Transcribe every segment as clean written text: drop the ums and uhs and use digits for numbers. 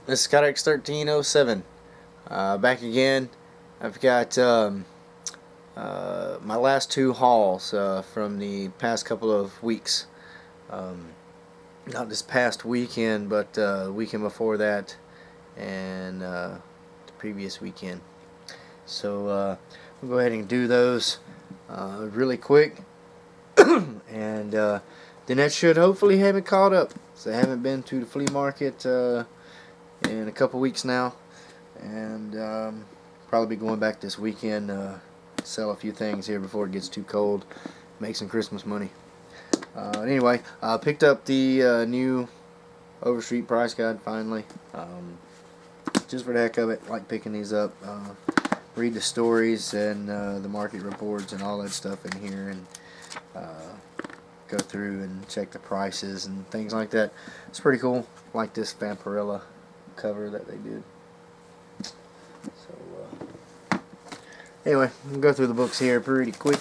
This is Scott X1307. Back again. I've got my last two hauls from the past couple of weeks. Not this past weekend, but the weekend before that, and the previous weekend. So we'll go ahead and do those really quick, and then that should hopefully have it caught up. So I haven't been to the flea market in a couple weeks now, and probably be going back this weekend, sell a few things here before it gets too cold, make some Christmas money. Anyway, I picked up the new Overstreet price guide finally, just for the heck of it. Like picking these up, read the stories and the market reports and all that stuff in here, and go through and check the prices and things like that. It's pretty cool. Like this Vampirella cover that they did. So anyway, we'll go through the books here pretty quick.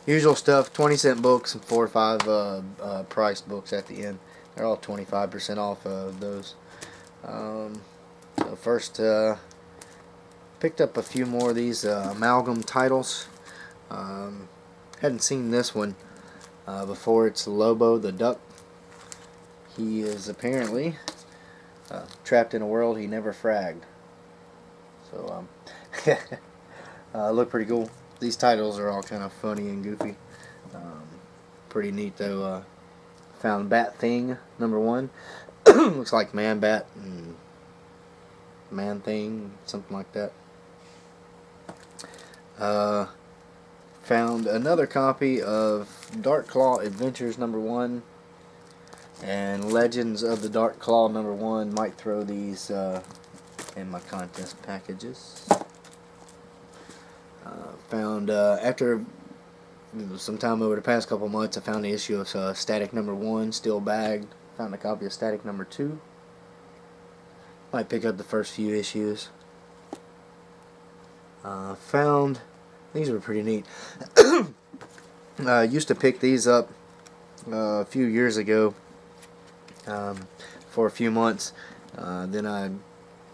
Usual stuff, 20-cent books and 4 or 5 priced books at the end. They're all 25% off of those. So first, picked up a few more of these amalgam titles. Hadn't seen this one before. It's Lobo the Duck. He is apparently trapped in a world he never fragged. So look pretty cool. These titles are all kind of funny and goofy. Pretty neat though. Found Bat Thing #1. Looks like Man Bat and Man Thing, something like that. Found another copy of Dark Claw Adventures #1 and Legends of the Dark Claw #1. Might throw these in my contest packages. Found after some time over the past couple months, I found the issue of Static #1 still bagged. Found a copy of Static #2. Might pick up the first few issues. Found these were pretty neat. Used to pick these up a few years ago for a few months. Then I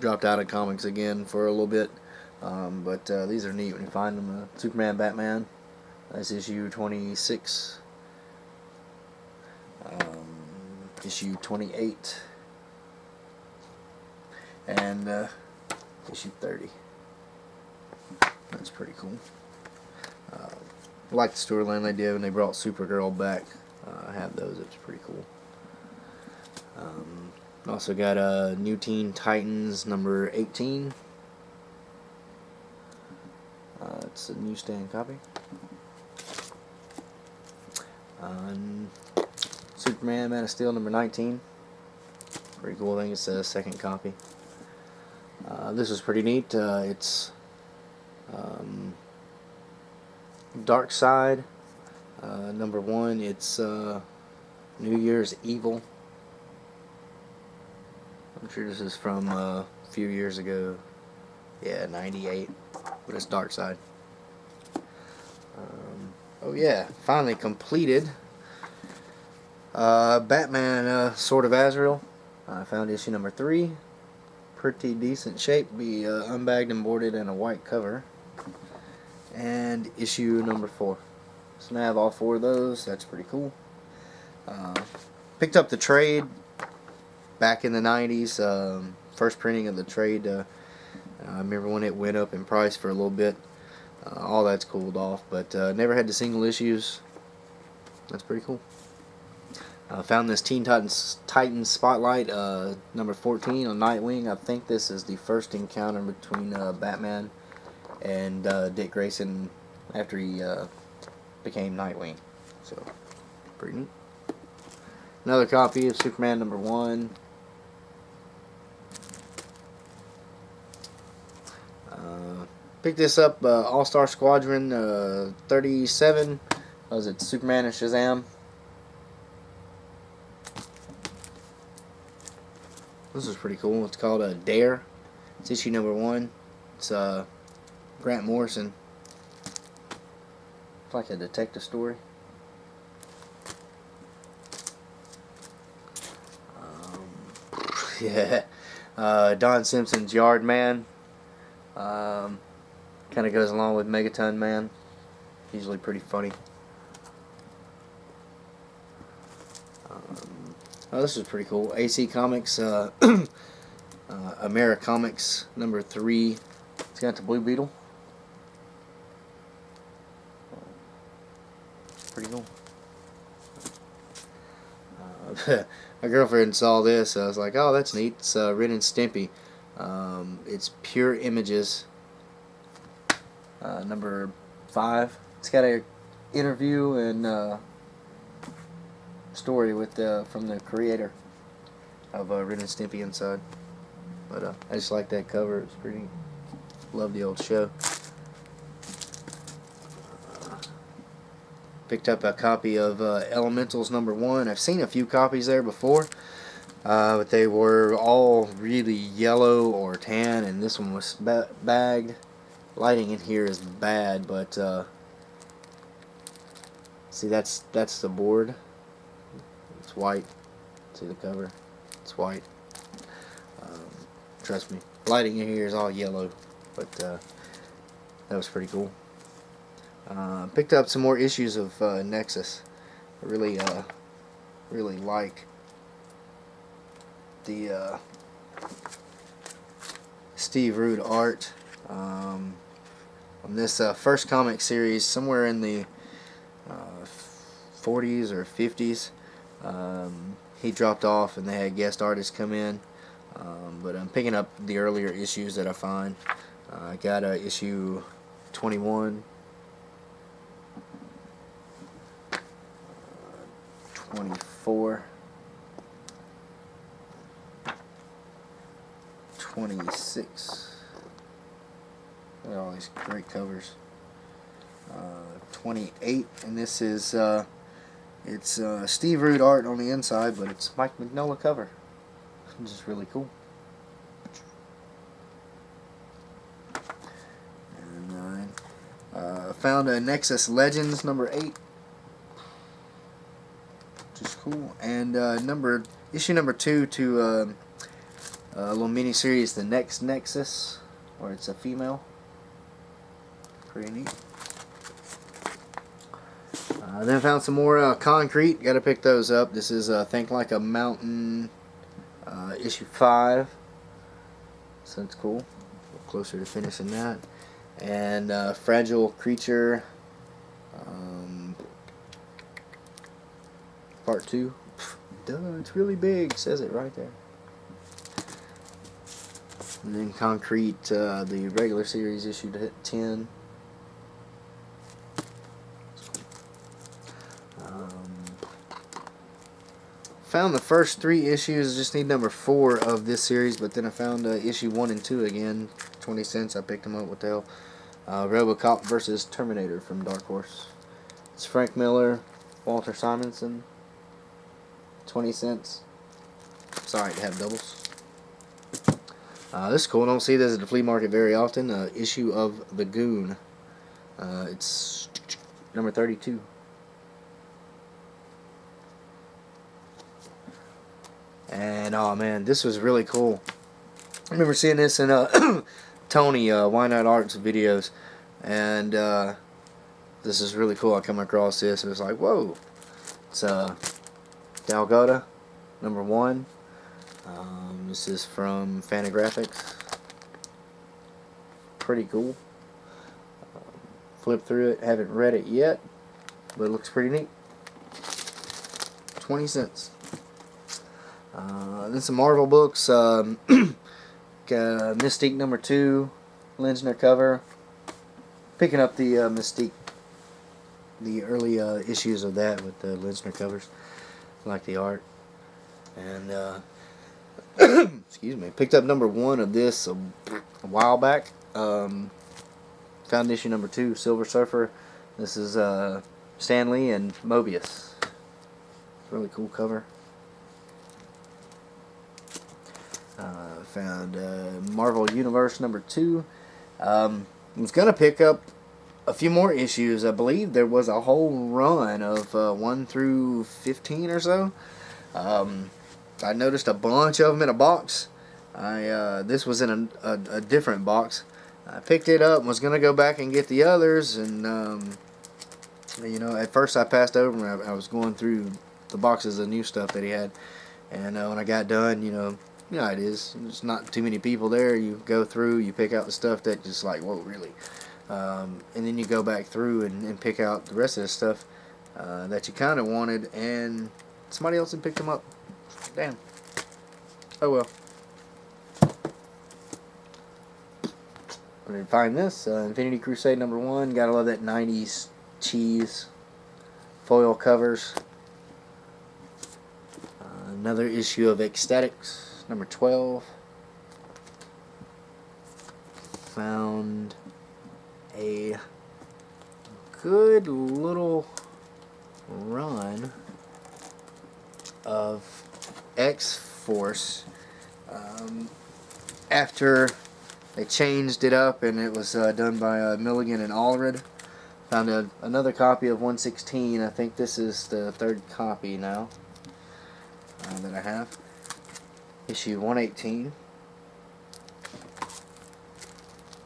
dropped out of comics again for a little bit. But these are neat when you find them. Superman, Batman. That's issue 26. Issue 28. And issue 30. That's pretty cool. I like the storyline they did when they brought Supergirl back. I have those. It's pretty cool. Also got New Teen Titans #18. It's a newsstand copy. Superman, Man of Steel #19. Pretty cool. I think it's a second copy. This is pretty neat. It's Dark Side #1. It's New Year's Evil. I'm sure this is from a few years ago. Yeah, 98. But it's Dark Side. Oh yeah, finally completed Batman Sword of Azrael. I found issue #3. Pretty decent shape. Be unbagged and boarded in a white cover. And issue #4. So now I have all 4 of those. That's pretty cool. Picked up the trade back in the 90s. First printing of the trade. I remember when it went up in price for a little bit. All that's cooled off, but never had the single issues. That's pretty cool. Found this Teen Titans Spotlight #14 on Nightwing. I think this is the first encounter between Batman and Dick Grayson after he became Nightwing. So, pretty neat. Another copy of Superman #1. Picked this up, All-Star Squadron 37. Was it Superman and Shazam? This is pretty cool. It's called Dare. It's issue #1. It's Grant Morrison. It's like a detective story. Yeah. Don Simpson's Yard Man. Kind of goes along with Megaton Man. Usually pretty funny. Oh, this is pretty cool. AC Comics, Americomics number 3. It's got the Blue Beetle. Pretty cool. My girlfriend saw this. I was like, "Oh, that's neat." It's Ren and Stimpy. It's Pure Images, number 5. It's got a interview and story with from the creator of Ren and Stimpy inside. But I just like that cover. It's pretty neat. Love the old show. Picked up a copy of Elementals number 1. I've seen a few copies there before, but they were all really yellow or tan, and this one was bagged. Lighting in here is bad, but see, that's the board. It's white. See the cover? It's white. Trust me, lighting in here is all yellow, but that was pretty cool. Picked up some more issues of Nexus. I really like the Steve Rude art on this first comic series, somewhere in the 40s or 50s. He dropped off, and they had guest artists come in. But I'm picking up the earlier issues that I find. I got issue 21. 24, 26. Look at all these great covers. 28, and this is it's Steve Rude art on the inside, but it's Mike Mignola cover. Which is really cool. And found a Nexus Legends number 8. Which is cool. And issue number 2 to a little mini series, The Next Nexus, where it's a female. Pretty neat. Then I found some more Concrete. Got to pick those up. This is Think Like a Mountain, issue 5. So that's cool. A little closer to finishing that. And Fragile Creature, part 2. Duh, it's really big. Says it right there. And then Concrete, the regular series, issue 10. Found the first 3 issues. Just need number 4 of this series, but then I found issue 1 and 2 again. 20 cents. I picked them up. What the hell? RoboCop versus Terminator from Dark Horse. It's Frank Miller, Walter Simonson. 20 cents. Sorry to have doubles. This is cool. I don't see this at the flea market very often. Issue of The Goon. It's number 32. And oh man, this was really cool. I remember seeing this in Tony Why Not Arts videos, and this is really cool. I come across this and it's like, whoa. It's Dalgota number 1. This is from Fantagraphics. Pretty cool. Flip through it. Haven't read it yet, but it looks pretty neat. 20 cents. Then some Marvel books. Got Mystique number 2, Linsner cover. Picking up the Mystique, the early issues of that with the Linsner covers. I like the art. And excuse me. Picked up number 1 of this a while back. Found issue number 2, Silver Surfer. This is Stan Lee and Mobius. Really cool cover. Found Marvel Universe number 2. I was going to pick up a few more issues. I believe there was a whole run of 1 through 15 or so. I noticed a bunch of them in a box. This was in a different box. I picked it up and was gonna go back and get the others, and you know, at first I passed over and I was going through the boxes of new stuff that he had, and when I got done, you know how it is. There's not too many people there. You go through, you pick out the stuff that just like, whoa, really, and then you go back through and pick out the rest of the stuff that you kind of wanted, and somebody else had picked them up. Damn. Oh well. I didn't find this. Infinity Crusade #1. Gotta love that 90s cheese foil covers. Another issue of Ecstatics, #12. Found a good little run of X-Force after they changed it up, and it was done by Milligan and Allred. Found another copy of 116. I think this is the third copy now that I have. Issue 118,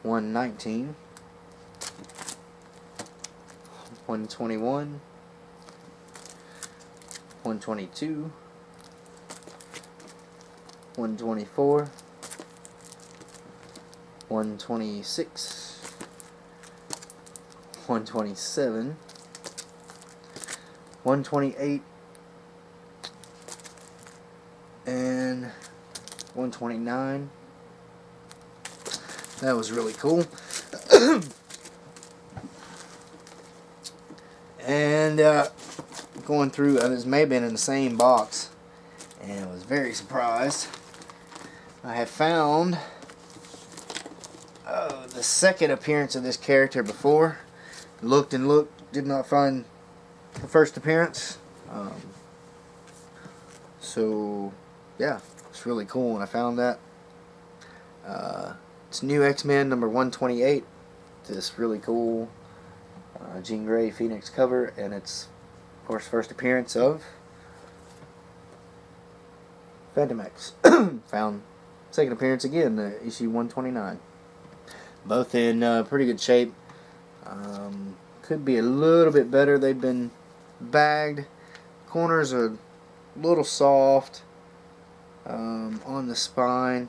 119, 121, 122, 124, 126, 127, 128, and 129. That was really cool. And going through, this may have been in the same box, and I was very surprised. I have found the second appearance of this character before. Looked and looked, did not find the first appearance. So yeah, it's really cool when I found that. It's New X-Men #128. This really cool Jean Grey Phoenix cover, and it's of course first appearance of Phantom X. Found second appearance again, issue 129. Both in pretty good shape. Could be a little bit better. They've been bagged. Corners are a little soft on the spine.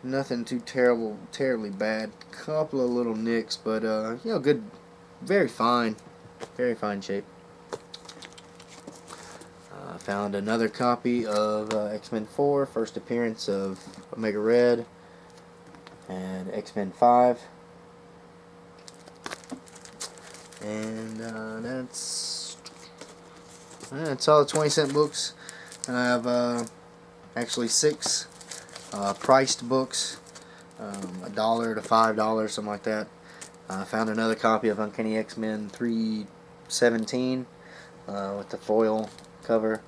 Nothing too terribly bad. Couple of little nicks, but you know, good, very fine shape. Found another copy of X-Men 4, first appearance of Omega Red, and X-Men 5. And that's all the 20-cent books. I have actually 6 priced books, $1 to $5, something like that. I found another copy of Uncanny X-Men 317 with the foil cover.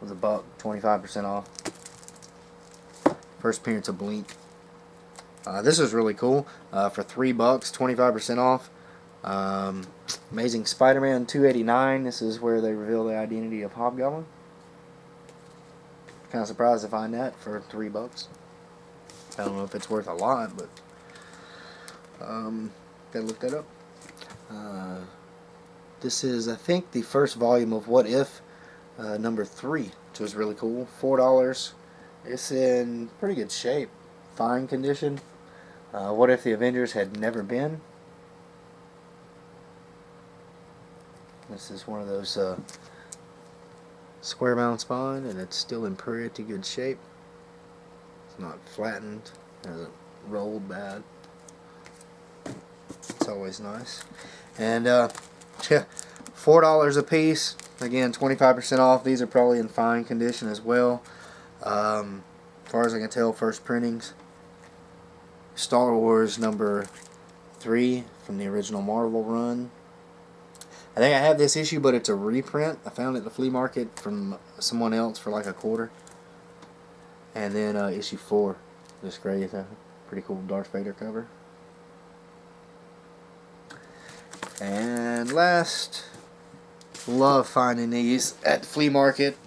Was $1, 25% off. First appearance of Blink. This is really cool. For $3, 25% off. Amazing Spider-Man 289. This is where they reveal the identity of Hobgoblin. Kind of surprised to find that for $3. I don't know if it's worth a lot, but gotta look that up. This is, I think, the first volume of What If, #3, which was really cool. $4. It's in pretty good shape, fine condition. What if the Avengers had never been? This is one of those square bound spine, and it's still in pretty good shape. It's not flattened, hasn't rolled bad. It's always nice. And yeah, $4 a piece. Again, 25% off. These are probably in fine condition as well. As far as I can tell, first printings. Star Wars #3 from the original Marvel run. I think I have this issue, but it's a reprint. I found it at the flea market from someone else for like $1. And then issue 4, this gray, pretty cool Darth Vader cover. And last, Love finding these at the flea market.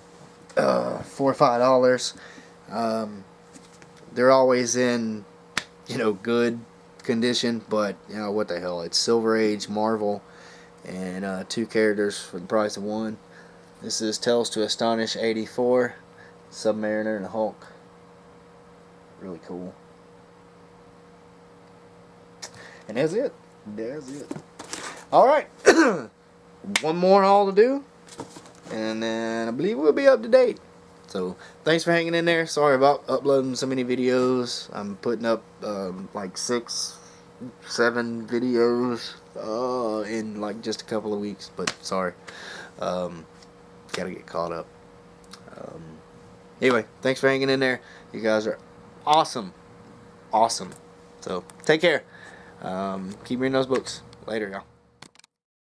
$4 or $5. They're always in, good condition, but what the hell? It's Silver Age Marvel, and 2 characters for the price of 1. This is Tales to Astonish 84, Submariner and Hulk. Really cool. And that's it. That's it. Alright. One more haul to do, and then I believe we'll be up to date. So thanks for hanging in there. Sorry about uploading so many videos. I'm putting up like 6, 7 videos in like just a couple of weeks, but sorry. Gotta get caught up. Anyway, thanks for hanging in there. You guys are awesome. So take care. Keep reading those books. Later, y'all.